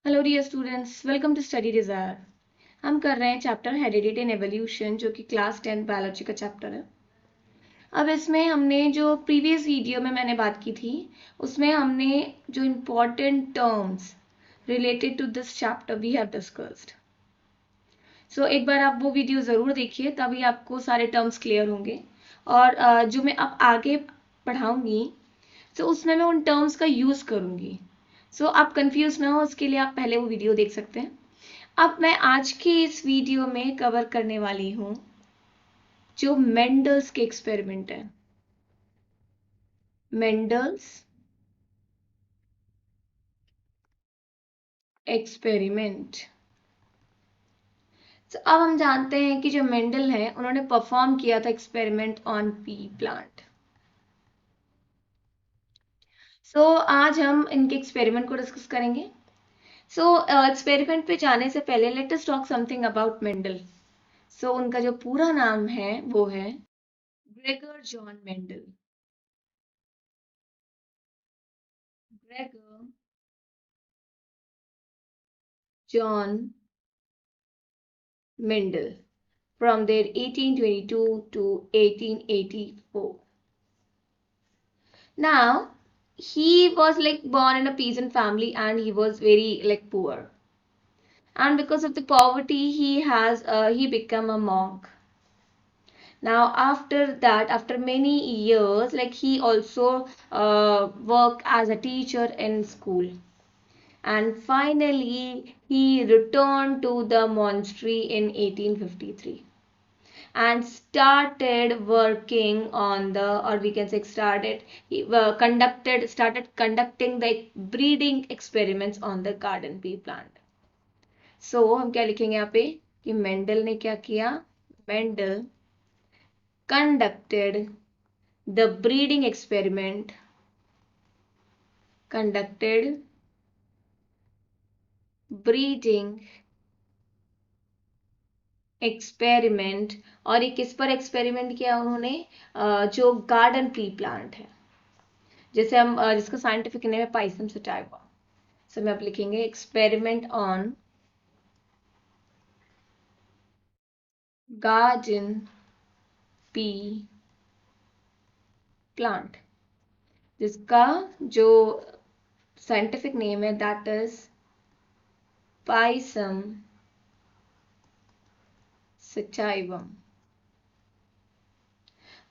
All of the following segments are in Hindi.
Hello dear students, welcome to Study Desire. हम कर रहे हैं चैप्टर हेरिडिटी एंड एवोल्यूशन, जो कि क्लास 10 बायोलॉजी का चैप्टर है। अब इसमें हमने जो प्रीवियस वीडियो में मैंने बात की थी, उसमें हमने जो important terms related to this chapter we have discussed. So एक बार आप वो वीडियो ज़रूर देखिए, तभी आपको सारे टर्म्स क्लियर होंगे। और जो मैं अब आगे पढ़ाऊँगी, तो उसमें मैं उन टर्म्स का यूज़ करूँगी। सो आप कंफ्यूज ना हो, उसके लिए आप पहले वो वीडियो देख सकते हैं। अब मैं आज की इस वीडियो में कवर करने वाली हूँ जो मेंडल्स के एक्सपेरिमेंट है। Mendel's experiment. तो अब हम जानते हैं कि जो मेंडल है, उन्होंने परफॉर्म किया था एक्सपेरिमेंट ऑन पी प्लांट। सो आज हम इनके एक्सपेरिमेंट को डिस्कस करेंगे। सो एक्सपेरिमेंट पे जाने से पहले let us talk something about Mendel. So उनका जो पूरा नाम है वो है Gregor John Mendel. Gregor John Mendel, from their 1822 to 1884. Now, he was like born in a peasant family and he was very like poor. And because of the poverty, he become a monk. Now, after that, after many years, like he also worked as a teacher in school. And finally, he returned to the monastery in 1853. And started working on the, or we can say started conducting the breeding experiments on the garden pea plant. So हम क्या लिखेंगे यहाँ पे कि मेंडल ने क्या किया? Mendel conducted the breeding experiment, conducted breeding experiment. और ये किस पर एक्सपेरिमेंट किया उन्होंने? जो गार्डन पी प्लांट है, जैसे हम जिसका साइंटिफिक नेम है पाइसम सटाइवा। सो में आप लिखेंगे experiment on garden pea plant, जिसका जो साइंटिफिक नेम है दैट इज पाइसम सटाइवम।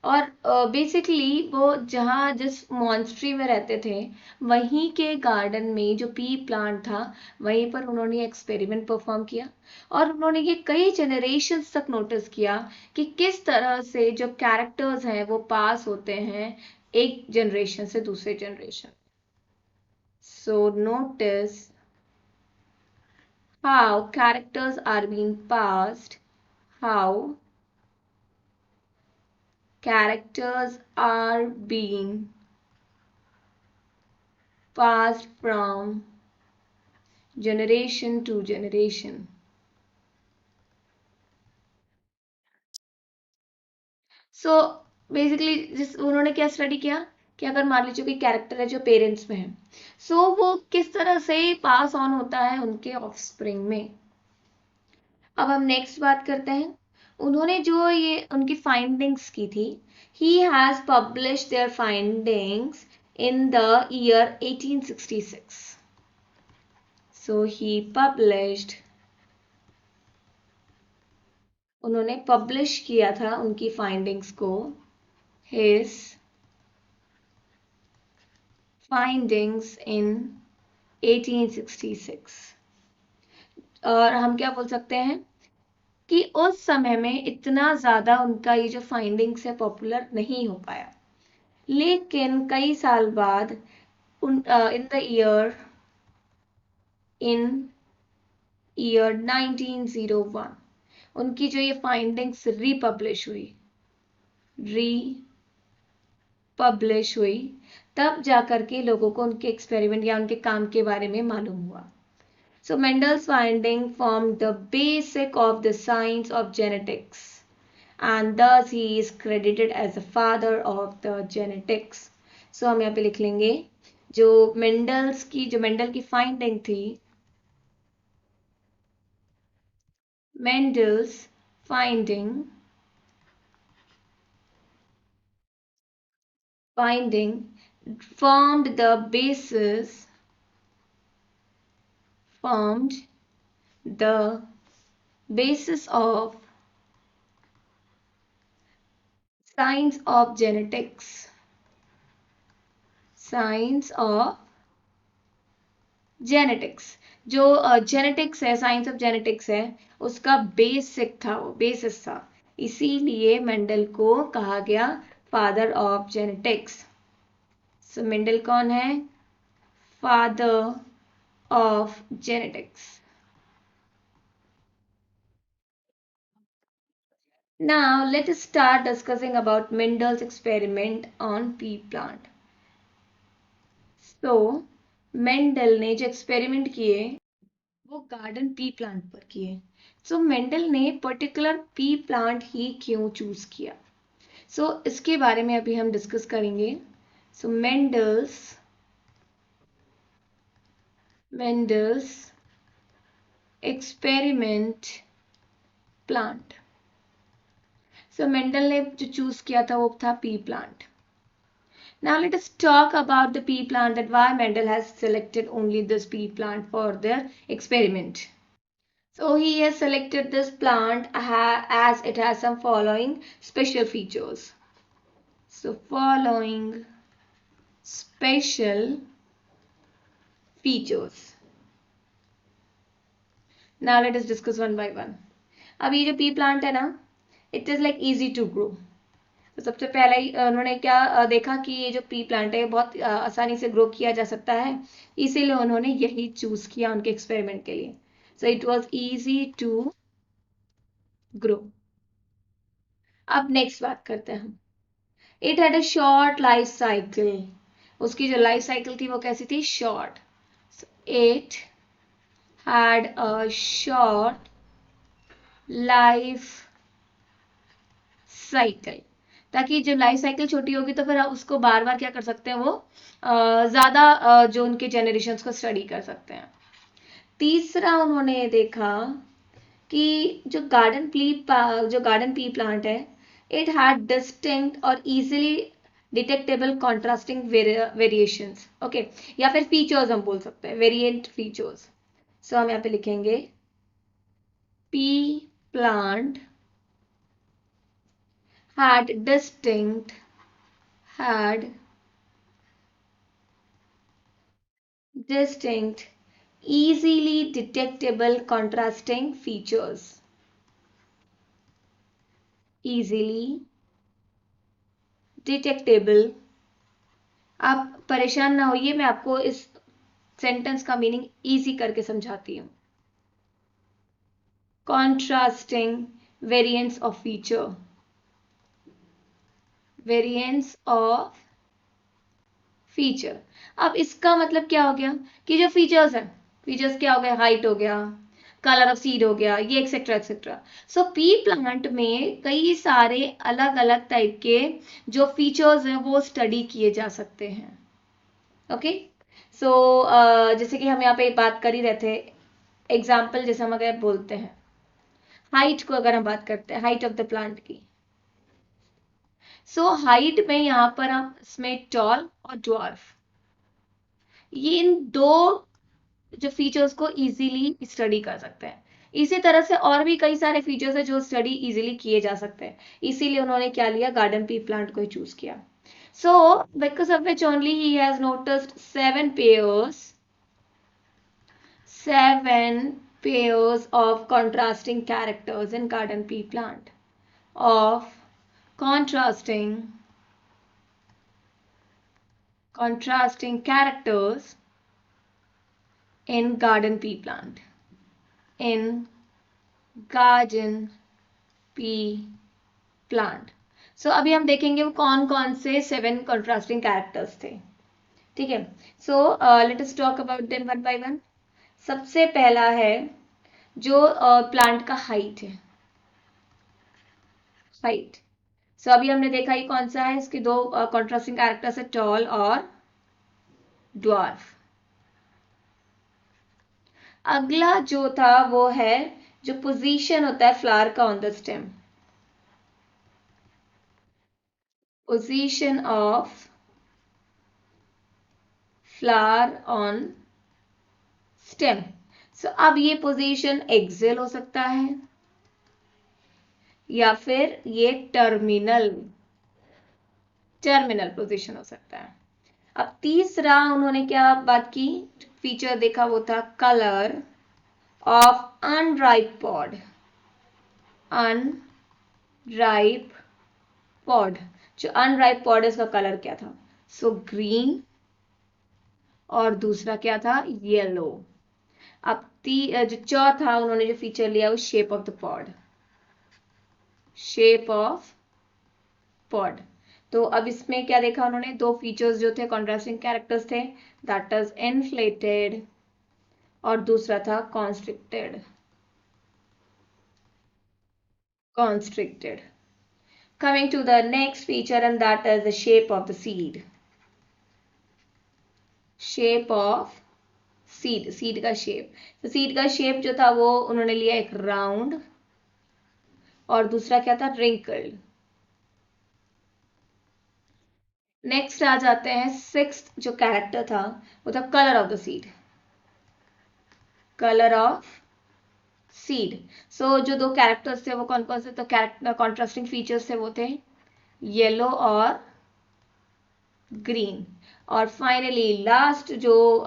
और बेसिकली वो जहाँ जिस मॉन्स्ट्री में रहते थे, वहीं के गार्डन में जो पी प्लांट था, वहीं पर उन्होंने एक्सपेरिमेंट परफॉर्म किया। और उन्होंने ये कई जनरेशन्स तक नोटिस किया कि किस तरह से जो कैरेक्टर्स हैं वो पास होते हैं एक जनरेशन से दूसरे generation. So notice how characters are being passed, how characters are being passed from generation to generation. So basically जिस उन्होंने क्या स्टडी किया कि अगर मान लीजिए कोई कैरेक्टर है जो पेरेंट्स में है, सो वो किस तरह से पास ऑन होता है उनके ऑफस्प्रिंग में। अब हम नेक्स्ट बात करते हैं। उन्होंने जो ये उनकी फाइंडिंग्स की थी, he has publish there findings in the year 1866. So he published, उन्होंने पब्लिश किया था उनकी फाइंडिंग्स को, his findings in 1866। और हम क्या बोल सकते हैं कि उस समय में इतना ज़्यादा उनका ये जो फाइंडिंग्स है पॉपुलर नहीं हो पाया, लेकिन कई साल बाद इन ईयर 1901 उनकी जो ये फाइंडिंग्स रीपब्लिश हुई, तब जाकर के लोगों को उनके एक्सपेरिमेंट या उनके काम के बारे में मालूम हुआ। So Mendel's finding formed the basic of the science of genetics, and thus he is credited as the father of the genetics. So हम यहाँ पे लिख लेंगे जो मेंडल की फाइंडिंग थी, Mendel's finding formed the basis formed the basis of science of genetics. Science of genetics जो जेनेटिक्स है, साइंस ऑफ जेनेटिक्स है, उसका बेसिक था, वो बेसिस था, इसीलिए मेंडल को कहा गया father of genetics. So Mendel कौन है? Father of genetics. Now let us start discussing about Mendel's experiment on pea plant. So Mendel ने जो एक्सपेरिमेंट किए वो गार्डन पी प्लांट पर किए. सो मेंडल ने पर्टिकुलर पी प्लांट ही क्यों चूज किया? सो इसके बारे में अभी हम डिस्कस करेंगे. सो मेंडल्स एक्सपेरिमेंट प्लांट. सो मेंडल ने जो चूज किया था वो था P plant. Now let us talk about the pea plant, that why Mendel has selected only this pea plant for the experiment. So he has selected this plant as it has some following special features. So following special features. Now let us discuss one by one. अब ये जो pea plant है ना, it is like easy to grow. तो सबसे पहले ही उन्होंने क्या देखा कि ये जो पी प्लांट है बहुत आसानी से ग्रो किया जा सकता है, इसीलिए उन्होंने यही चूज किया उनके एक्सपेरिमेंट के लिए. So it was easy to grow. अब नेक्स्ट बात करते हैं हम. It had a short life cycle. उसकी जो लाइफ साइकिल थी वो कैसी थी? Short. It had a short life cycle. ताकि जब लाइफ साइकिल छोटी होगी तो फिर आप उसको बार बार क्या कर सकते हैं, वो ज़्यादा जो उनके जनरेशन्स को स्टडी कर सकते हैं. तीसरा उन्होंने देखा कि जो गार्डन पी प्लांट है, इट हैड डिस्टिंक्ट और easily detectable contrasting variations. Okay, या फिर फीचर्स हम बोल सकते हैं, वेरिएंट फीचर्स. सो हम यहाँ पे लिखेंगे P plant had distinct easily detectable contrasting features. Easily detectable. आप परेशान ना होइए, मैं आपको इस सेंटेंस का मीनिंग इजी करके समझाती हूँ. Contrasting variants of feature. Variants of feature. अब इसका मतलब क्या हो गया कि जो फीचर्स है, फीचर्स क्या हो गया? हाइट हो गया, कलर ऑफ सीड हो गया, ये एक्सेट्रा एक्सेट्रा. सो पी प्लांट में कई सारे अलग अलग टाइप के जो फीचर्स हैं वो स्टडी किए जा सकते हैं. ओके, सो जैसे कि हम यहाँ पे बात कर ही रहे थे, एग्जाम्पल जैसे हम अगर बोलते हैं हाइट को, अगर हम बात करते हैं हाइट ऑफ द प्लांट की. सो हाइट में यहाँ पर हम इसमें टॉल और ड्वार्फ, ये इन दो जो फीचर्स को इजीली स्टडी कर सकते हैं. इसी तरह से और भी कई सारे फीचर्स हैं जो स्टडी इजीली किए जा सकते हैं, इसीलिए उन्होंने क्या लिया? गार्डन पी प्लांट को ही चूज किया. So because of which only he has noticed 7 pairs of contrasting characters in garden pea plant. Of contrasting characters in garden pea plant. In garden pea plant. So अभी हम देखेंगे वो कौन कौन से 7 contrasting characters थे. ठीक है, so let us talk about them one by one. सबसे पहला है जो प्लांट का हाइट है. हाइट. सो अभी हमने देखा ही कौन सा है, इसके दो कॉन्ट्रास्टिंग कैरेक्टर्स है, टॉल और ड्वार्फ. अगला जो था वो है जो पोजीशन होता है फ्लावर का on the stem, position of flower on stem. So अब ये पोजीशन एक्सेल हो सकता है या फिर ये टर्मिनल टर्मिनल पोजीशन हो सकता है। अब तीसरा उन्होंने क्या बात की, फीचर देखा, वो था colour of unripe pod, unripe pod. जो अनराइप पॉड है उसका कलर क्या था, सो ग्रीन, और दूसरा क्या था, येलो। अब जो चौथा उन्होंने जो फीचर लिया वो shape of the pod, shape of pod. तो अब इसमें क्या देखा उन्होंने, दो फीचर्स जो थे कॉन्ट्रास्टिंग कैरेक्टर्स थे, दैट इज इन्फ्लेटेड और दूसरा था constricted, constricted. Coming to the next feature, and that is the shape of the seed. Shape of seed, seed का shape. तो seed का shape जो था वो उन्होंने लिया एक round और दूसरा क्या था, wrinkled. नेक्स्ट आ जाते हैं, सिक्स्थ जो कैरेक्टर था वो था colour of the seed, colour of seed. So जो दो कैरेक्टर्स थे वो कौन कौन से, तो कैरेक्टर कॉन्ट्रास्टिंग फीचर्स थे वो थे येलो और ग्रीन। और फाइनली लास्ट जो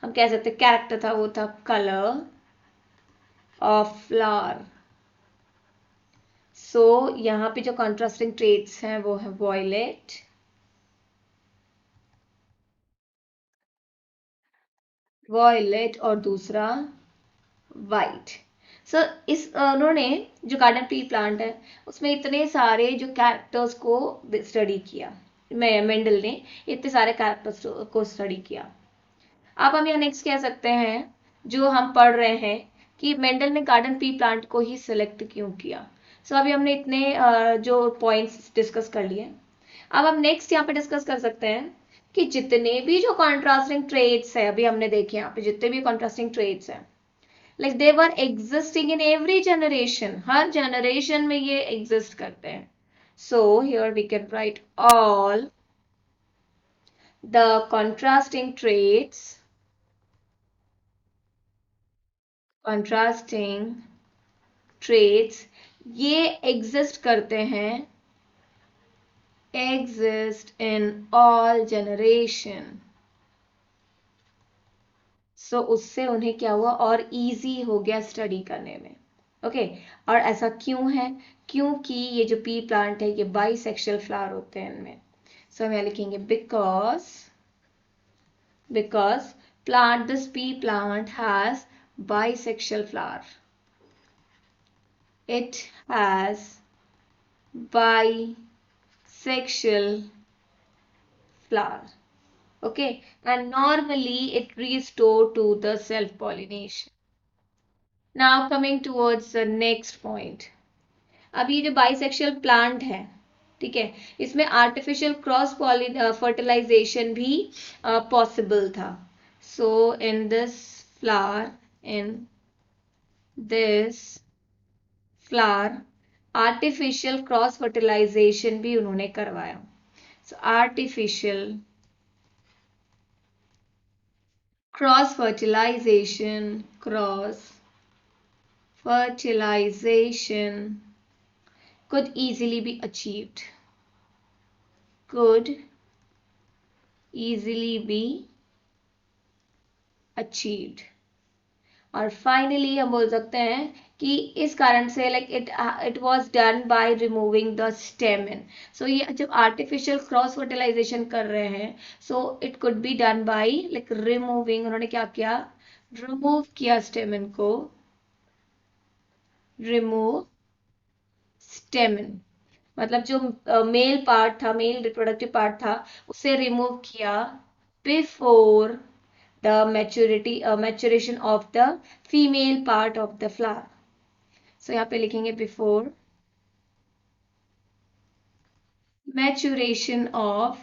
हम कह सकते कैरेक्टर था वो था कलर ऑफ फ्लावर। सो यहाँ पे जो कॉन्ट्रास्टिंग ट्रेट्स हैं वो है वॉयलेट, वॉयलेट और दूसरा वाइट। सो इस उन्होंने जो गार्डन ट्री प्लांट है उसमें इतने सारे जो कैरेक्टर्स को स्टडी किया, मेंडल ने इतने सारे कैरेक्टर्स को स्टडी किया। अब हम यहाँ नेक्स्ट कह सकते हैं, जो हम पढ़ रहे हैं कि मेंडल ने गार्डन ट्री प्लांट को ही सिलेक्ट क्यों किया। सो अभी हमने इतने जो पॉइंट्स डिस्कस कर लिए। अब हम नेक्स्ट यहाँ पे डिस्कस कर सकते हैं कि जितने भी जो कॉन्ट्रास्टिंग ट्रेड्स है अभी हमने देखे, यहाँ पे जितने भी कॉन्ट्रास्टिंग ट्रेड्स हैं, like they were existing in every generation, हर जनरेशन में ये एग्जिस्ट करते हैं। So here we can write all the contrasting traits, contrasting traits ये एग्जिस्ट करते हैं, exist in all generation. So उससे उन्हें क्या हुआ, और इजी हो गया स्टडी करने में। ओके और ऐसा क्यों है, क्योंकि ये जो पी प्लांट है ये बाइसेक्सुअल फ्लावर होते हैं इनमें। सो हम यहाँ लिखेंगे because plant, this pea plant has bisexual flower, it has bisexual flower. Okay, and normally it restore to the self pollination. Now coming towards the next point, अब ये जो बाइसेक्सुअल प्लांट है, ठीक है, इसमें आर्टिफिशियल क्रॉस फर्टिलाइजेशन भी पॉसिबल था। So in this flower, in this flower artificial cross fertilization भी उन्होंने करवाया। So artificial cross fertilization could easily be achieved, could easily be achieved। और फाइनली हम बोल सकते हैं कि इस कारण से like it was done by removing the stamen. So ये जब आर्टिफिशियल क्रॉस फर्टिलाइजेशन कर रहे हैं, so it could be done by like removing, उन्होंने क्या किया, रिमूव किया स्टेमन को, रिमूव स्टेमन, मतलब जो मेल पार्ट था, मेल रिप्रोडक्टिव पार्ट था, उसे रिमूव किया before the maturation of the female part of the flower. So यहाँ पे लिखेंगे before maturation of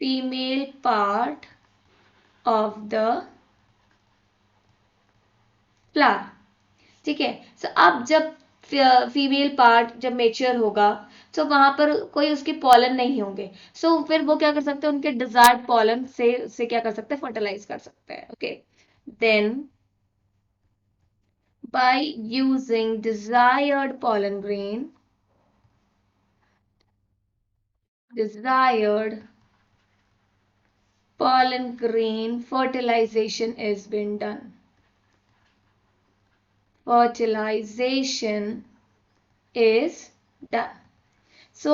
female part of the flower, ठीक है। सो अब जब फीमेल पार्ट जब मेच्योर होगा तो वहां पर कोई उसके पॉलन नहीं होंगे, सो फिर वो क्या कर सकते हैं, उनके डिजायर्ड पॉलन से क्या कर सकते हैं, फर्टिलाइज कर सकते हैं। Okay, then by using desired pollen grain fertilization is been done. Fertilization is done. So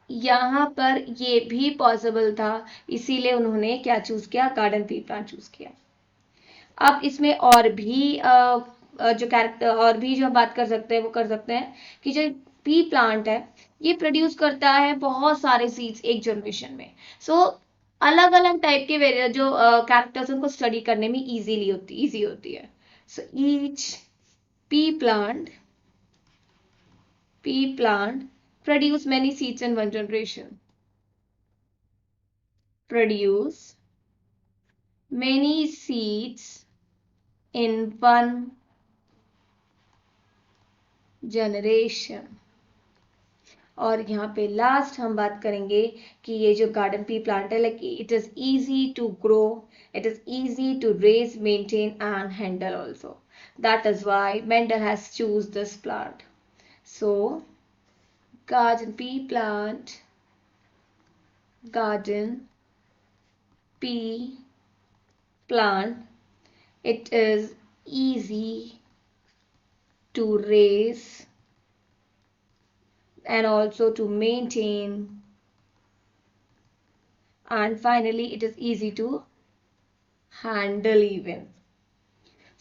यहाँ पर ये भी पॉसिबल था, इसीलिए उन्होंने क्या चूज किया, गार्डन पी प्लांट चूज किया। अब इसमें और भी जो कैरेक्टर और भी जो हम बात कर सकते हैं वो कर सकते हैं कि जो पी प्लांट है ये प्रोड्यूस करता है बहुत सारे सीड्स एक जनरेशन में। सो अलग अलग टाइप के जो कैरेक्टर्स उनको स्टडी करने में इजी होती है। So each P plant produce many seeds in one generation. Produce many seeds in one generation. और यहाँ पे लास्ट हम बात करेंगे कि ये जो गार्डन पी प्लांट है, like it is easy to grow, it is easy to raise, maintain and handle also. That is why Mendel has choose this plant. So garden pea plant, it is easy to raise and also to maintain, and finally it is easy to handle even.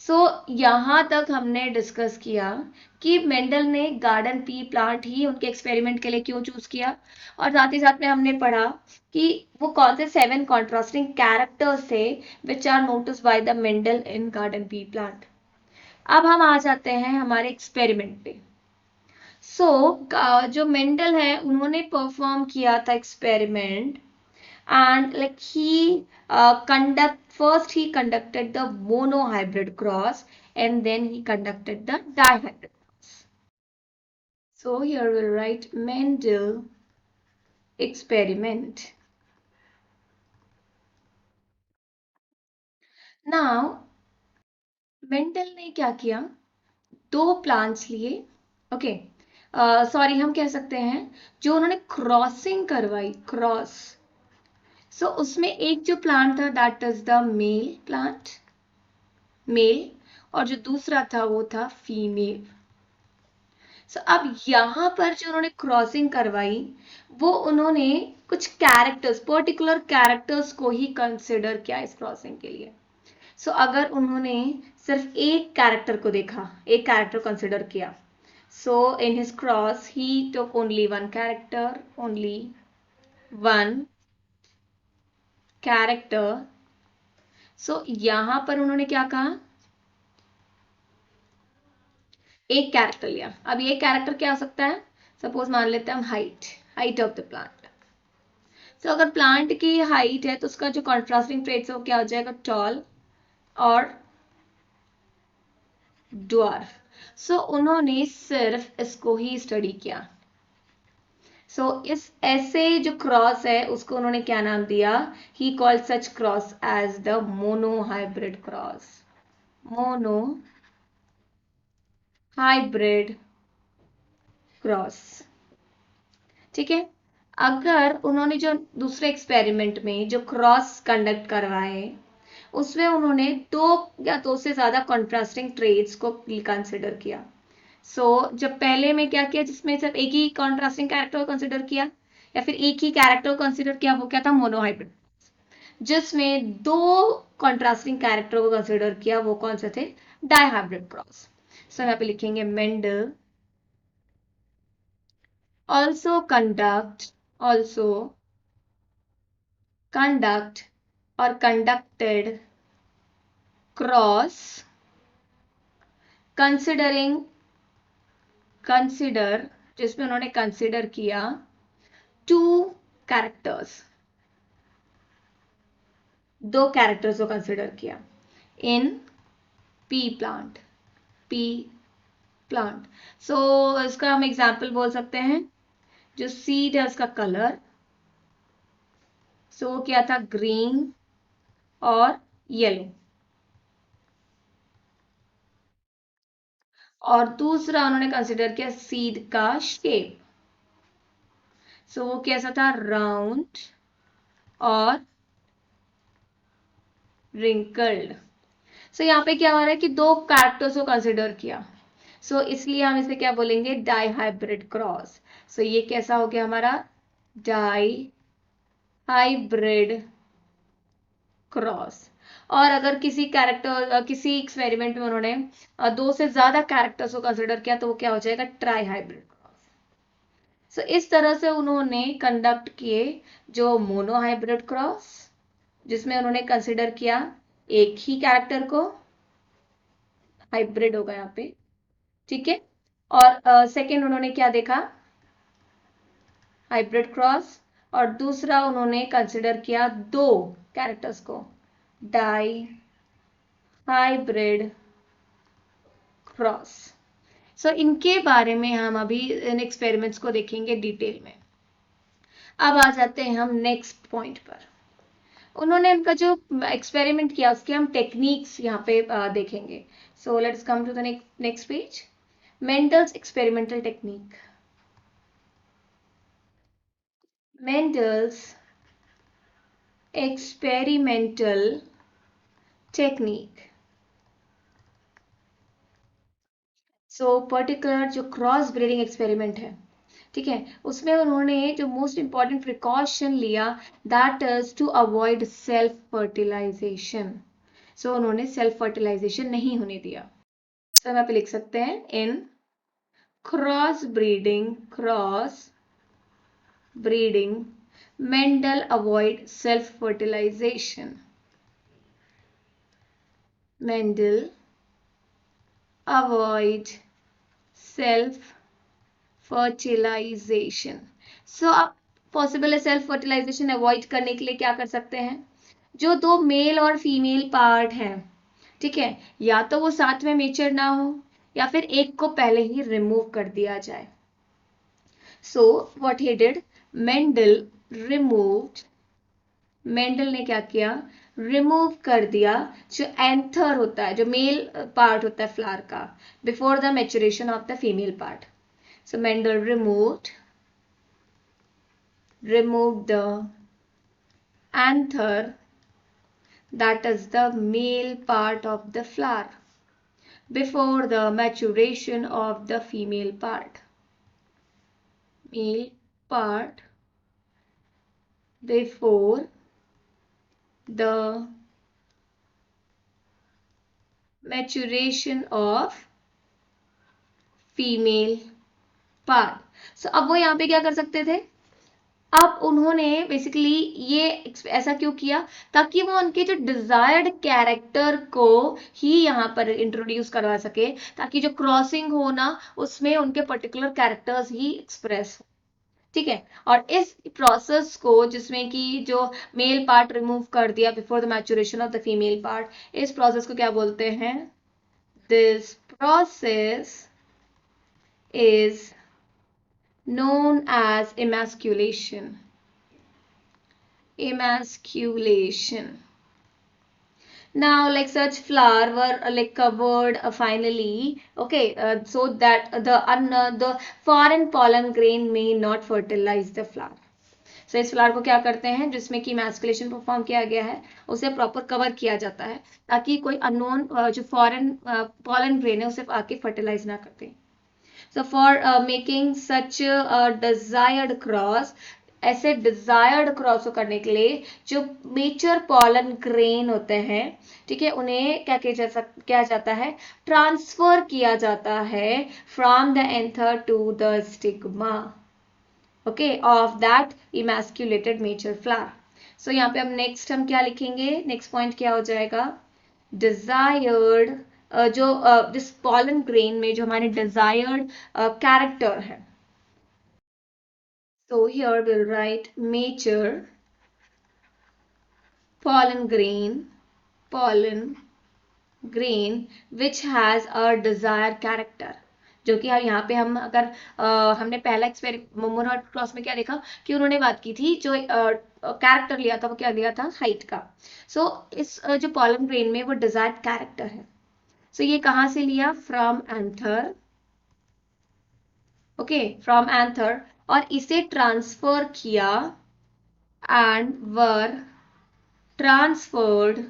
सो यहाँ तक हमने डिस्कस किया कि मेंडल ने गार्डन पी प्लांट ही उनके एक्सपेरिमेंट के लिए क्यों चूज किया, और साथ ही साथ में हमने पढ़ा कि वो कौन से 7 कॉन्ट्रास्टिंग कैरेक्टर्स थे which are notice by the Mendel in garden pea plant. अब हम आ जाते हैं हमारे एक्सपेरिमेंट पे। जो मेंडल है उन्होंने परफॉर्म किया था experiment, and like he conducted the monohybrid cross and then he conducted the dihybrid cross. So here we'll write Mendel experiment. Now Mendel ने क्या किया, 2 प्लांट्स लिए। ओके, सॉरी हम कह सकते हैं जो उन्होंने क्रॉसिंग करवाई, क्रॉस। सो उसमें एक जो प्लांट था that is the male plant, male, और जो दूसरा था वो था फीमेल। अब यहाँ पर जो उन्होंने क्रॉसिंग करवाई वो उन्होंने कुछ कैरेक्टर्स, पर्टिकुलर कैरेक्टर्स को ही कंसिडर किया इस क्रॉसिंग के लिए। अगर उन्होंने सिर्फ एक कैरेक्टर को देखा, एक कैरेक्टर कंसिडर किया, so in his cross he took only one character, only one character. यहां पर उन्होंने क्या कहा, एक कैरेक्टर लिया। अब ये कैरेक्टर क्या हो सकता है, सपोज मान लेते हैं हम हाइट ऑफ द प्लांट। अगर प्लांट की हाइट है तो उसका जो कॉन्ट्रास्टिंग ट्रेट्स है वो क्या हो जाएगा, टॉल और ड्वार्फ। उन्होंने सिर्फ इसको ही स्टडी किया। इस ऐसे जो क्रॉस है उसको उन्होंने क्या नाम दिया, he called such cross as the monohybrid cross, monohybrid cross. ठीक है, अगर उन्होंने जो दूसरे एक्सपेरिमेंट में जो क्रॉस कंडक्ट करवाए उसमें उन्होंने 2 या 2 से ज्यादा कॉन्ट्रास्टिंग ट्रेट्स को कंसिडर किया। जब पहले में क्या किया, जिसमें सिर्फ एक ही कॉन्ट्रास्टिंग कैरेक्टर को कंसिडर किया या फिर एक ही कैरेक्टर को कंसिडर किया, वो क्या था, मोनोहाइब्रिड। जिसमें 2 कॉन्ट्रास्टिंग कैरेक्टर को कंसिडर किया, वो कौन से थे, डाइहाइब्रिड क्रॉस। यहाँ पे लिखेंगे Mendel also conduct or conducted cross consider जिसमें उन्होंने कंसिडर किया 2 कैरेक्टर्स, 2 कैरेक्टर्स को कंसिडर किया in pea plant. Pea plant. So इसका हम एग्जाम्पल बोल सकते हैं, जो सीड है उसका कलर, सो क्या था, ग्रीन और येलो। और दूसरा उन्होंने कंसिडर किया सीड का शेप, सो वो कैसा था, राउंड और रिंकल्ड। सो यहाँ पे क्या हो रहा है कि दो कैरेक्टर्स को कंसिडर किया, सो इसलिए हम इसे क्या बोलेंगे, डाई हाइब्रिड क्रॉस। सो ये कैसा हो गया हमारा, डाई हाइब्रिड क्रॉस। और अगर किसी कैरेक्टर, किसी एक्सपेरिमेंट में उन्होंने दो से ज्यादा कैरेक्टर्स को कंसिडर किया तो वो क्या हो जाएगा, ट्राई हाइब्रिड क्रॉस। सो इस तरह से उन्होंने कंडक्ट किए जो मोनो हाइब्रिड क्रॉस, जिसमें उन्होंने कंसिडर किया एक ही कैरेक्टर को, हाइब्रिड होगा यहाँ पे, ठीक है। और सेकंड उन्होंने क्या देखा, हाइब्रिड क्रॉस। और दूसरा उन्होंने कंसिडर किया दो कैरेक्टर्स को, डाई हाइब्रिड क्रॉस। सो इनके बारे में हम अभी इन एक्सपेरिमेंट्स को देखेंगे डिटेल में। अब आ जाते हैं हम नेक्स्ट पॉइंट पर। उन्होंने उनका जो एक्सपेरिमेंट किया उसके हम टेक्निक्स यहाँ पे देखेंगे। So let's come to the next page, Mendel's experimental technique. Mendel's experimental technique. So particular जो क्रॉस ब्रीडिंग एक्सपेरिमेंट है, ठीक है, उसमें उन्होंने जो मोस्ट इंपॉर्टेंट प्रिकॉशन लिया, that is to avoid self fertilization. So उन्होंने सेल्फ फर्टिलाइजेशन नहीं होने दिया। तो हम यहाँ पे लिख सकते हैं, in cross breeding Mendel avoid self fertilization. Mendel avoid self fertilization. So आप पॉसिबल है सेल्फ फर्टिलाइजेशन अवॉइड करने के लिए क्या कर सकते हैं, जो दो मेल और फीमेल पार्ट हैं, ठीक है, या तो वो साथ में मेचर ना हो या फिर एक को पहले ही रिमूव कर दिया जाए। So what he did, Mendel removed, Mendel ने क्या किया, रिमूव कर दिया जो एंथर होता है, जो मेल पार्ट होता है फ्लावर का, before the maturation of the female part. So Mendel removed the anther, that is the male part of the flower, before the maturation of the female part. Male part before the maturation of female part. So अब वो यहाँ पे क्या कर सकते थे, अब उन्होंने बेसिकली ये ऐसा क्यों किया, ताकि वो उनके जो डिजायर्ड कैरेक्टर को ही यहाँ पर इंट्रोड्यूस करवा सके, ताकि जो क्रॉसिंग हो ना उसमें उनके पर्टिकुलर कैरेक्टर्स ही एक्सप्रेस हो, ठीक है। और इस प्रोसेस को, जिसमें कि जो मेल पार्ट रिमूव कर दिया before the maturation of the female part, इस प्रोसेस को क्या बोलते हैं, this process is known as emasculation. Now like such flower were like covered finally, okay, so that the foreign pollen grain may not fertilize the flower. So इस फ्लावर को क्या करते हैं, जिसमें कि मैस्कुलेशन परफॉर्म किया गया है, उसे प्रॉपर कवर किया जाता है ताकि कोई अननोन जो फॉरेन पॉलन ग्रेन है उसे आके फर्टिलाइज ना करते। So for making such a desired cross, ऐसे डिजायर्ड क्रॉस को करने के लिए जो मेचर पॉलन ग्रेन होते हैं, ठीक है, उन्हें क्या किया जाता है, ट्रांसफर किया जाता है from the anther to the stigma, okay, of that emasculated mature flower. So यहाँ पे हम क्या लिखेंगे, नेक्स्ट पॉइंट क्या हो जाएगा, डिजायर्ड जो जिस पॉलन ग्रेन में जो हमारे डिजायर्ड कैरेक्टर है। So here we'll write mature pollen grain which has a desired character, जो कि यहाँ पे हम अगर हमने पहला मोनोहर्ट क्रॉस में क्या देखा कि उन्होंने बात की थी जो कैरेक्टर लिया था वो क्या लिया था हाइट का। सो इस जो पॉलन ग्रेन में वो डिजायर्ड कैरेक्टर है। सो ये कहाँ से लिया from anther, okay from anther, और इसे ट्रांसफर किया and were transferred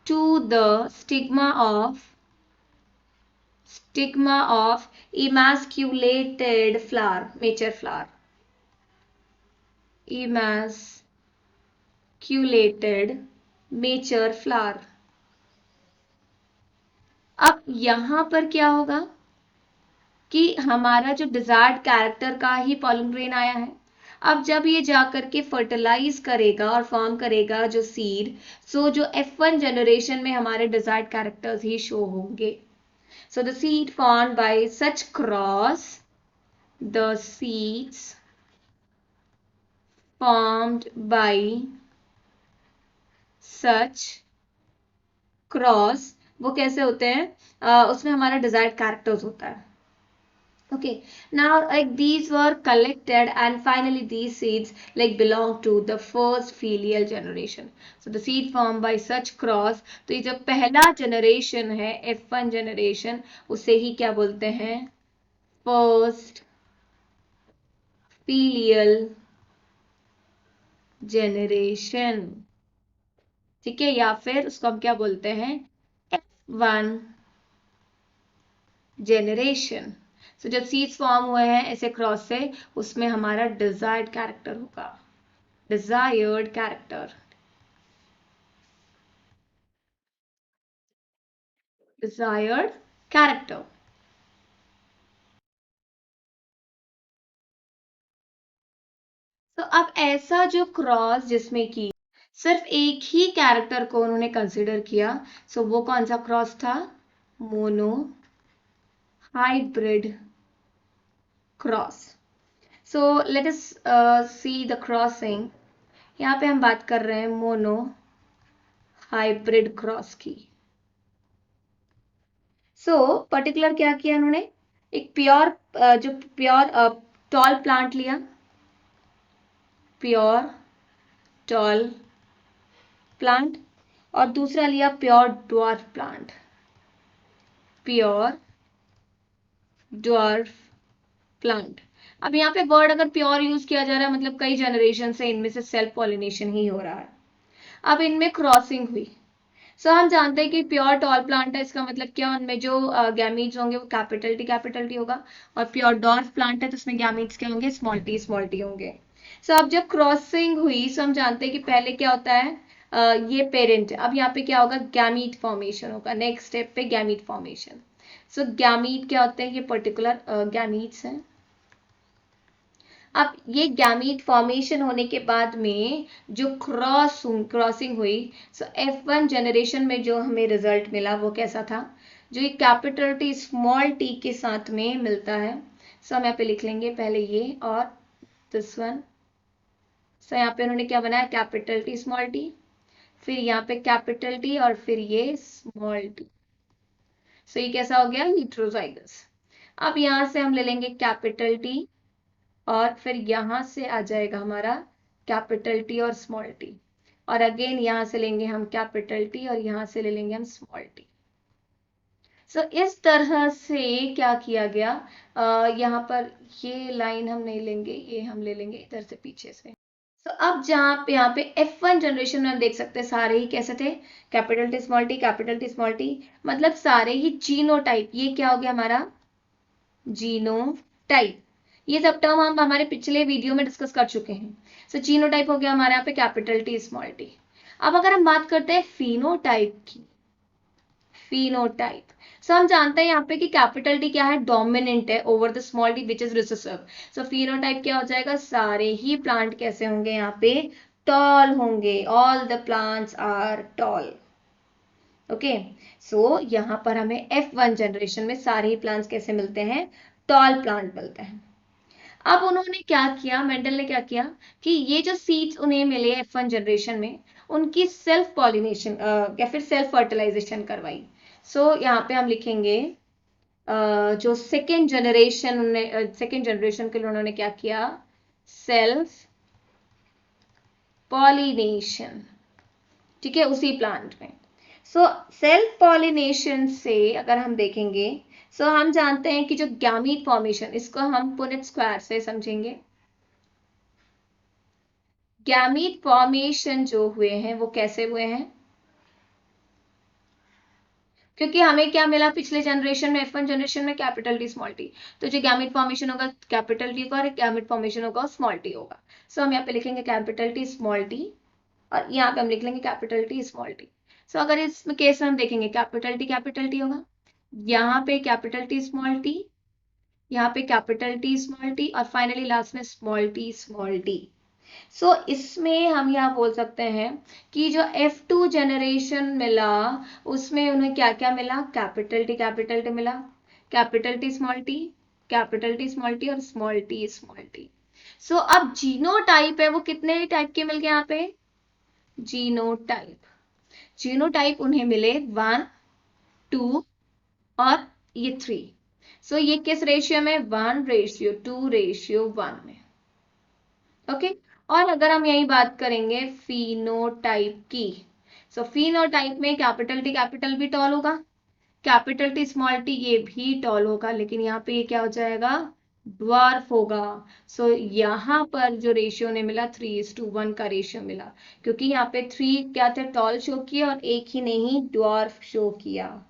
to the stigma of emasculated flower, mature flower, emasculated mature flower। अब यहां पर क्या होगा कि हमारा जो डिजायर्ड कैरेक्टर का ही पॉलन ग्रेन आया है। अब जब ये जाकर के फर्टिलाइज करेगा और फॉर्म करेगा जो सीड, सो जो F1 जनरेशन में हमारे डिजायर्ड कैरेक्टर्स ही शो होंगे। So the seed formed by such cross, the seeds formed by such cross वो कैसे होते हैं, उसमें हमारा डिजायर्ड कैरेक्टर्स होता है। Okay, now like these were collected and finally these seeds like belong to the first filial generation. So the seed formed by such cross, तो ये जो पहला generation है F1 generation उसे ही क्या बोलते हैं first filial generation, ठीक है, या फिर उसको हम क्या बोलते हैं F1 generation। सो जब सीड्स फॉर्म हुए हैं ऐसे क्रॉस से उसमें हमारा डिजायर्ड कैरेक्टर होगा, desired character, desired character। तो अब ऐसा जो क्रॉस जिसमें कि सिर्फ एक ही कैरेक्टर को उन्होंने कंसिडर किया, सो वो कौन सा क्रॉस था, mono hybrid cross. So let us see the crossing. यहाँ पे हम बात कर रहे हैं मोनो हाइब्रिड क्रॉस की। सो पर्टिकुलर क्या किया उन्होंने, एक प्योर जो प्योर टॉल प्लांट लिया, प्योर टॉल प्लांट, और दूसरा लिया pure dwarf plant, pure dwarf plant. अब यहाँ पे वर्ड अगर प्योर यूज किया जा रहा है मतलब कई जनरेशन से इनमें से सेल्फ पॉलिनेशन ही हो रहा है। अब इनमें क्रॉसिंग हुई। सो हम जानते हैं कि प्योर टॉल प्लांट है, इसका मतलब क्या, उनमें जो गैमीट्स होंगे वो कैपिटल टी होगा, और प्योर डॉर्फ प्लांट है तो उसमें गैमीट्स क्या होंगे, स्मॉल टी होंगे। सो अब जब क्रॉसिंग हुई सो हम जानते हैं कि पहले क्या होता है, ये पेरेंट, अब यहाँ पे क्या होगा, गैमीट फॉर्मेशन होगा, नेक्स्ट स्टेप पे गैमीट फॉर्मेशन। सो गैमीट क्या होते हैं, ये पर्टिकुलर गैमीट्स हैं। अब ये गैमीट फॉर्मेशन होने के बाद में जो क्रॉसिंग हुई, सो F1 जनरेशन में जो हमें रिजल्ट मिला वो कैसा था, जो ये कैपिटल टी स्मॉल टी के साथ में मिलता है। सो हम यहाँ पे लिख लेंगे पहले ये और दिस वन। सो यहाँ पे उन्होंने क्या बनाया, कैपिटल टी स्मॉल टी, फिर यहाँ पे कैपिटल टी और फिर ये स्मॉल टी। सो ये कैसा हो गया, हेटेरोजाइगस। अब यहाँ से हम ले लेंगे कैपिटल टी और फिर यहां से आ जाएगा हमारा कैपिटल टी और स्मॉल टी, और अगेन यहां से लेंगे हम कैपिटल टी और यहां से ले लेंगे हम स्मॉल टी। सो इस तरह से क्या किया गया, यहाँ पर ये लाइन हम नहीं लेंगे, ये हम ले लेंगे इधर से पीछे से। तो अब जहाँ पे यहाँ पे F1 जनरेशन में हम देख सकते हैं सारे ही कैसे थे, capital T small T capital T small T, मतलब सारे ही जीनोटाइप। ये क्या हो गया हमारा जीनोटाइप। ये सब टर्म हम हमारे पिछले वीडियो में डिस्कस कर चुके हैं। सो जीनोटाइप हो गया हमारे यहाँ पे कैपिटल टी स्मॉल टी। अब अगर हम बात करते हैं फिनोटाइप की, फिनोटाइप, सो हम जानते हैं यहाँ पे कि कैपिटल टी क्या है, डोमिनेंट है over the small T which is recessive. So phenotype क्या हो जाएगा, सारे ही प्लांट कैसे होंगे, यहाँ पे टॉल होंगे, all the plants are tall. Okay, so यहाँ पर हमें F1 जनरेशन में सारे ही प्लांट्स कैसे मिलते हैं, टॉल प्लांट मिलते हैं। अब उन्होंने क्या किया, मेंडल ने क्या किया कि ये जो सीड्स उन्हें मिले F1 जनरेशन में, उनकी सेल्फ पॉलिनेशन या फिर सेल्फ फर्टिलाइजेशन करवाई। सो यहाँ पे हम लिखेंगे जो सेकेंड जनरेशन के लिए उन्होंने क्या किया, सेल्फ पॉलिनेशन, ठीक है, उसी प्लांट में। सो सेल्फ पॉलिनेशन से अगर हम देखेंगे, सो हम जानते हैं कि जो गैमीट फॉर्मेशन, इसको हम पुनेट स्क्वायर से समझेंगे। गैमीट फॉर्मेशन जो हुए हैं वो कैसे हुए हैं, क्योंकि हमें क्या मिला पिछले जनरेशन में, F1 जनरेशन में कैपिटल टी स्मॉल टी, तो जो गैमेट फॉर्मेशन होगा कैपिटल टी का और गैमेट फॉर्मेशन होगा स्मॉल टी होगा। सो हम यहाँ पे लिखेंगे कैपिटल टी स्मॉल टी और यहाँ पे हम लिख लेंगे कैपिटल टी स्मॉल टी। सो अगर इस केस में हम देखेंगे कैपिटल टी होगा, यहाँ पे कैपिटल टी स्मॉल टी, यहाँ पे कैपिटल टी स्मॉल टी और फाइनली लास्ट में स्मॉल टी। सो इसमें हम यहाँ बोल सकते हैं कि जो F2 जनरेशन मिला उसमें उन्हें क्या क्या मिला, कैपिटल टी मिला, capital T small T, capital T small T और स्मॉल टी। सो अब जीनोटाइप है वो कितने टाइप के मिल गए यहाँ पे, जीनोटाइप उन्हें मिले 1, 2 और ये 3। सो ये किस रेशियो में, 1:2:1 में, ओके। और अगर हम यही बात करेंगे फिनोटाइप की, सो फिनोटाइप में कैपिटल भी टॉल होगा, कैपिटल टी स्मॉल टी ये भी टॉल होगा, लेकिन यहाँ पे ये क्या हो जाएगा, ड्वार्फ होगा। सो यहाँ पर जो रेशियो ने मिला 3:1 का रेशियो मिला, क्योंकि यहाँ पे 3 क्या थे, टॉल शो किया और एक ही नहीं ड्वार्फ शो किया।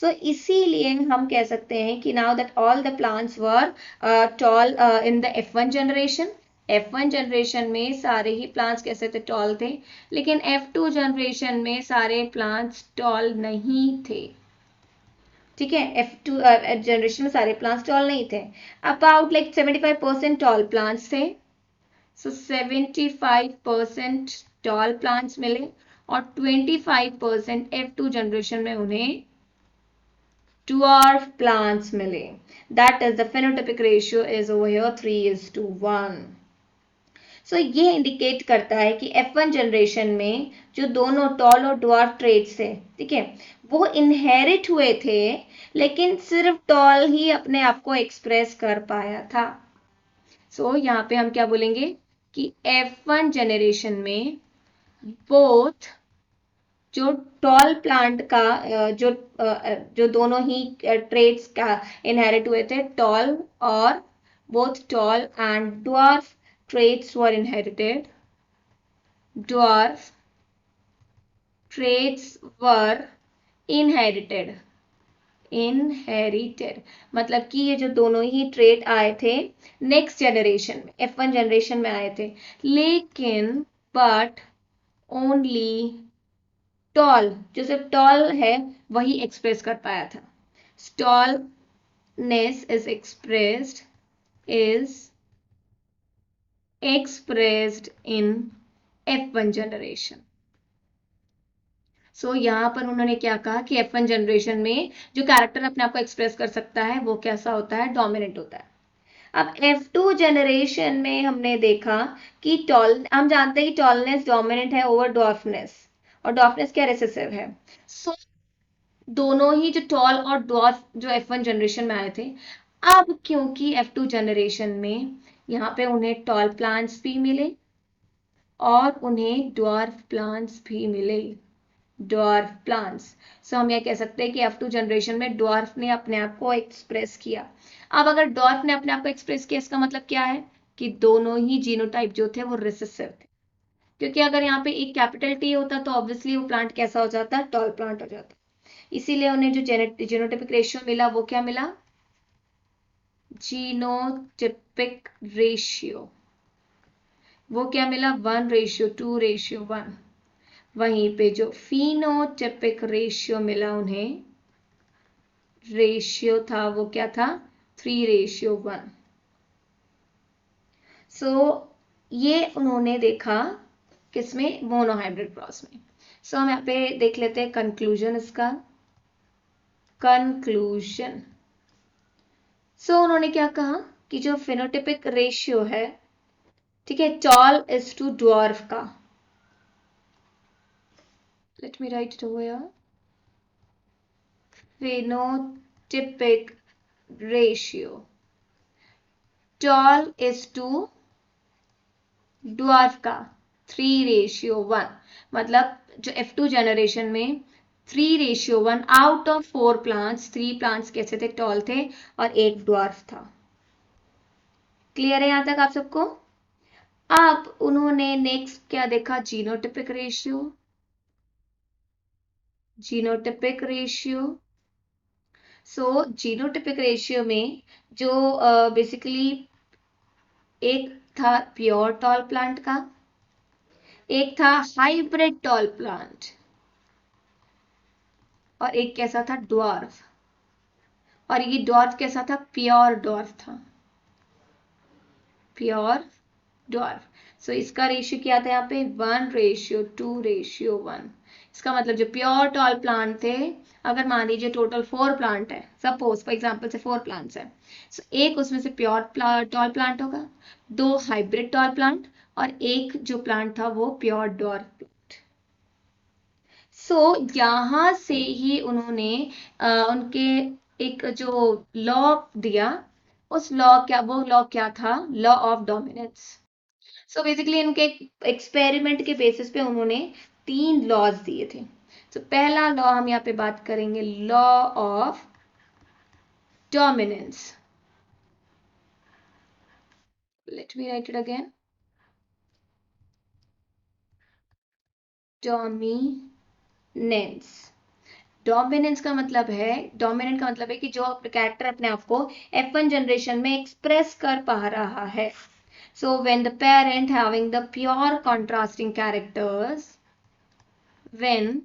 सो इसीलिए हम कह सकते हैं कि now that all the plants were toll in the F1 generation. F1 generation में सारे ही प्लांट्स कैसे थे, टॉल थे, लेकिन F2 जनरेशन में सारे प्लांट्स टॉल नहीं थे, ठीक है। F2 जनरेशन में सारे प्लांट्स टॉल नहीं थे, अबाउट लाइक 75% टॉल प्लांट्स थे। सो 75% टॉल प्लांट्स मिले और 25% F2 जनरेशन में उन्हें dwarf plants मिले। That is the phenotypic ratio is over here 3:1. So ये इंडिकेट करता है कि F1 जनरेशन में जो दोनों टॉल और ड्वार्फ ट्रेट्स थे, ठीक है, वो इनहेरिट हुए थे, लेकिन सिर्फ टॉल ही अपने आप को एक्सप्रेस कर पाया था। सो यहाँ पे हम क्या बोलेंगे कि F1 जनरेशन में बोथ जो टॉल प्लांट का जो दोनों ही ट्रेट्स का इनहेरिट हुए थे, टॉल और both tall and dwarf traits were inherited. Dwarf traits were inherited. मतलब कि ये जो दोनों ही ट्रेट आए थे नेक्स्ट जनरेशन में, F1 जनरेशन में आए थे, लेकिन बट ओनली टॉल, जो सिर्फ टॉल है वही एक्सप्रेस कर पाया था। Tallness is expressed in F1 generation. So यहाँ पर उन्होंने क्या कहा कि F1 जनरेशन में जो कैरेक्टर अपने आप को एक्सप्रेस कर सकता है वो कैसा होता है, डोमिनेंट होता है। अब F2 जनरेशन में हमने देखा कि हम जानते हैं कि टॉलनेस डोमिनेंट है ओवर डॉर्फनेस, और डॉर्फनेस क्या, रिसेसिव है। सो दोनों ही जो टॉल और डॉर्फ जो F1 जनरेशन में आए थे, अब क्योंकि F2 जनरेशन में यहाँ पे उन्हें टॉल प्लांट्स भी मिले और उन्हें ड्वार्फ प्लांट्स भी मिले, ड्वार्फ प्लांट्स। सो हम यह कह सकते हैं कि F2 जनरेशन में ड्वार्फ ने अपने आप को एक्सप्रेस किया। अब अगर ड्वार्फ ने अपने आप को एक्सप्रेस किया, इसका मतलब क्या है कि दोनों ही जीनोटाइप जो थे वो रिसेसिव थे, क्योंकि अगर यहाँ पे एक कैपिटल टी होता तो ऑब्वियसली वो प्लांट कैसा हो जाता, टॉल प्लांट हो जाता। इसीलिए उन्हें जो जीनोटाइपिक रेशियो मिला वो क्या मिला, जीनोटिपिक रेशियो, वो क्या मिला, 1:2:1। वहीं पे जो फिनोटिपिक रेशियो मिला उन्हें, रेशियो था वो क्या था, 3:1। सो ये उन्होंने देखा किसमें, मोनोहाइब्रिड क्रॉस में। सो हम यहाँ पे देख लेते हैं कंक्लूजन इसका। कंक्लूजन, सो उन्होंने क्या कहा कि जो फिनोटिपिक रेशियो है, ठीक है, टॉल इज टू ड्वार्फ का, let me right it over here, phenotypic ratio tall is to dwarf का 3:1, मतलब जो F2 जनरेशन में 3:1 आउट ऑफ 4 प्लांट्स 3 प्लांट्स कैसे थे, टॉल थे और एक ड्वार्फ था। क्लियर है यहां तक आप सबको? अब उन्होंने नेक्स्ट क्या देखा, जीनोटिपिक रेशियो, जीनोटिपिक रेशियो। सो जीनोटिपिक रेशियो में जो बेसिकली एक था प्योर टॉल प्लांट का, एक था हाइब्रिड टॉल प्लांट, और एक कैसा था, ड्वार्फ। और ये ड्वार्फ कैसा था, प्योर ड्वार्फ था, प्योर ड्वार्फ। सो इसका रेशियो क्या था यहाँ पे, 1:2:1। इसका मतलब जो प्योर टॉल प्लांट थे, अगर मान लीजिए टोटल 4 प्लांट है, सपोज फॉर एग्जांपल से 4 प्लांट्स है, सो एक उसमें से प्योर टॉल प्लांट होगा, 2 हाइब्रिड टॉल प्लांट, और एक जो प्लांट था वो प्योर ड्वार्फ प्लांट। सो यहां से ही उन्होंने उनके एक जो लॉ दिया, उस लॉ क्या, वो लॉ क्या था, law of dominance. So basically इनके एक्सपेरिमेंट के बेसिस पे उन्होंने 3 लॉज दिए थे। तो पहला लॉ हम यहाँ पे बात करेंगे, law of dominance. Let me right it again, dominance. Dominance का मतलब है, डोमिनेंट का मतलब है कि जो कैरेक्टर अपने आप को F1 जनरेशन में एक्सप्रेस कर पा रहा है। So when the parent having the pure contrasting characters, when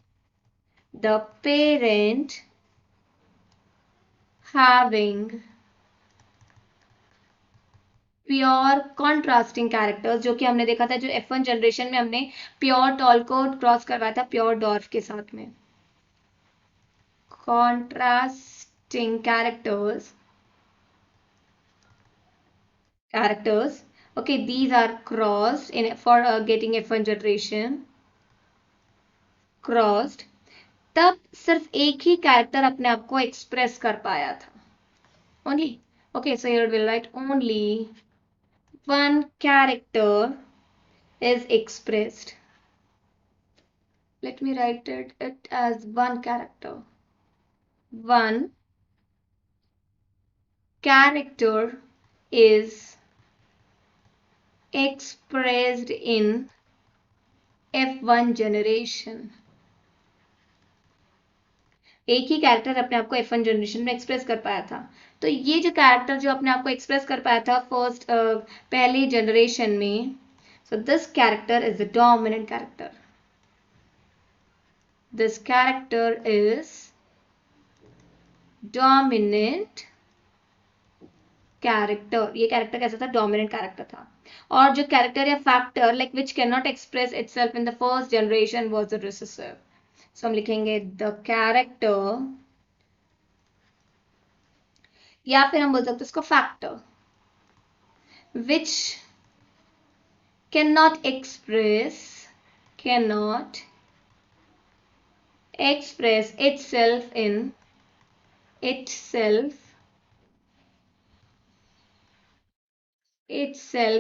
the parent having pure contrasting characters, जो कि हमने देखा था, जो F1 जनरेशन में हमने प्योर टॉल को क्रॉस करवाया था प्योर डॉर्फ के साथ में, contrasting characters, okay, these are crossed in for getting F1 generation, crossed, तब सिर्फ एक ही कैरेक्टर अपने आप को एक्सप्रेस कर पाया था, only, okay, so here we'll write only one character is expressed, let me write it as one character, one character is expressed in F1 generation, एक ही कैरेक्टर अपने आप को F1 जनरेशन में एक्सप्रेस कर पाया था। तो ये जो कैरेक्टर जो अपने आप को एक्सप्रेस कर पाया था फर्स्ट पहले जनरेशन में, so this character is the dominant character, this character is dominant character. ये कैरेक्टर कैसा था, डोमिनेंट कैरेक्टर था। और जो कैरेक्टर या factor like which can not express itself in the first generation was the recessive. So हम लिखेंगे द कैरेक्टर, या फिर हम बोल सकते हैं इसको factor, which cannot express itself in itself,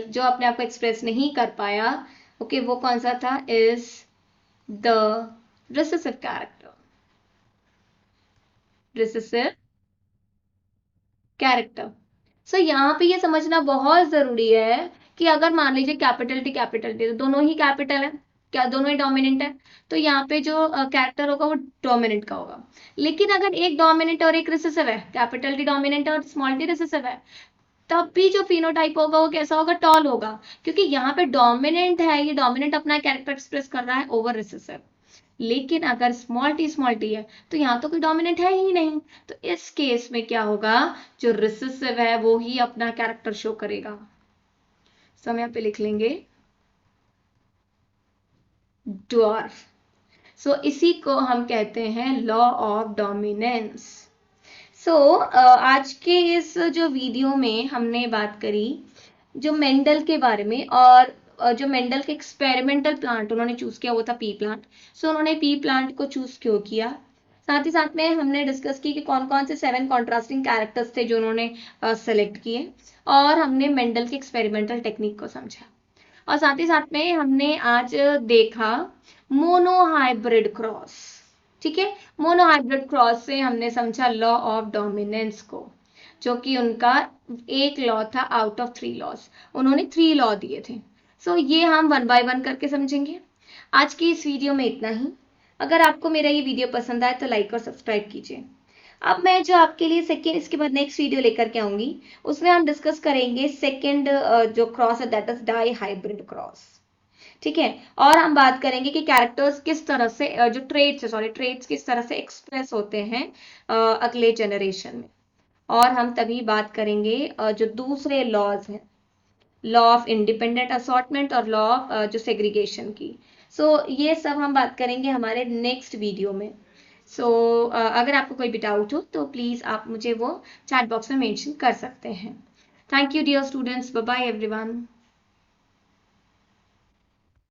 जो अपने आप को एक्सप्रेस नहीं कर पाया, ओके, वो कौन सा था, is the recessive character, recessive character. So यहाँ पे ये समझना बहुत जरूरी है कि अगर मान लीजिए कैपिटल टी तो दोनों ही कैपिटल है, क्या दोनों ही डोमिनेंट है, तो यहाँ पे जो कैरेक्टर होगा वो डोमिनेंट का होगा। लेकिन अगर एक डोमिनेंट और एक रिसेसिव है, कैपिटल टी डोमिनेंट है और स्मॉल टी रिसेसिव है, तब भी जो फिनोटाइप होगा वो कैसा होगा, टॉल होगा, क्योंकि यहाँ पे डोमिनेंट है, ये डोमिनेंट अपना कैरेक्टर एक्सप्रेस कर रहा है ओवर रिसेसिव। लेकिन अगर स्मॉल टी है तो यहाँ तो कोई डोमिनेंट है ही नहीं, तो इस केस में क्या होगा, जो रिसेसिव है वो ही अपना कैरेक्टर शो करेगा। हम यहाँ पे लिख लेंगे ड्वार्फ। सो इसी को हम कहते हैं लॉ ऑफ डोमिनेंस। आज के इस जो वीडियो में हमने बात करी जो मेंडल के बारे में, और जो मेंडल के एक्सपेरिमेंटल प्लांट उन्होंने चूज किया वो था पी प्लांट। उन्होंने पी प्लांट को चूज क्यों किया, साथ ही साथ में हमने डिस्कस की कि कौन कौन से 7 कॉन्ट्रास्टिंग कैरेक्टर्स थे जो उन्होंने सेलेक्ट किए, और हमने मेंडल के एक्सपेरिमेंटल टेक्निक को समझा, और साथ ही साथ में हमने आज देखा मोनोहाइब्रिड क्रॉस। ठीक है, मोनोहाइब्रिड क्रॉस से हमने समझा लॉ ऑफ डोमिनेंस को, जो कि उनका एक लॉ था आउट ऑफ 3 लॉज, उन्होंने 3 लॉ दिए थे। ये हम 1 बाय 1 करके समझेंगे। आज की इस वीडियो में इतना ही। अगर आपको मेरा ये वीडियो पसंद आए तो लाइक और सब्सक्राइब कीजिए। अब मैं जो आपके लिए सेकेंड, इसके बाद नेक्स्ट वीडियो लेकर के आऊंगी, उसमें हम डिस्कस करेंगे सेकेंड जो क्रॉस है, that is dihybrid cross. ठीक है, और हम बात करेंगे कि कैरेक्टर्स किस तरह से जो ट्रेड्स है, सॉरी ट्रेड्स किस तरह से एक्सप्रेस होते हैं अगले जनरेशन में। और हम तभी बात करेंगे जो दूसरे लॉज हैं, लॉ ऑफ इंडिपेंडेंट असॉर्टमेंट और लॉ ऑफ जो सेग्रीगेशन की। ये सब हम बात करेंगे हमारे नेक्स्ट वीडियो में। अगर आपको कोई भी डाउट हो तो प्लीज आप मुझे वो चैट बॉक्स में मेंशन कर सकते हैं। Thank you dear students, bye bye everyone.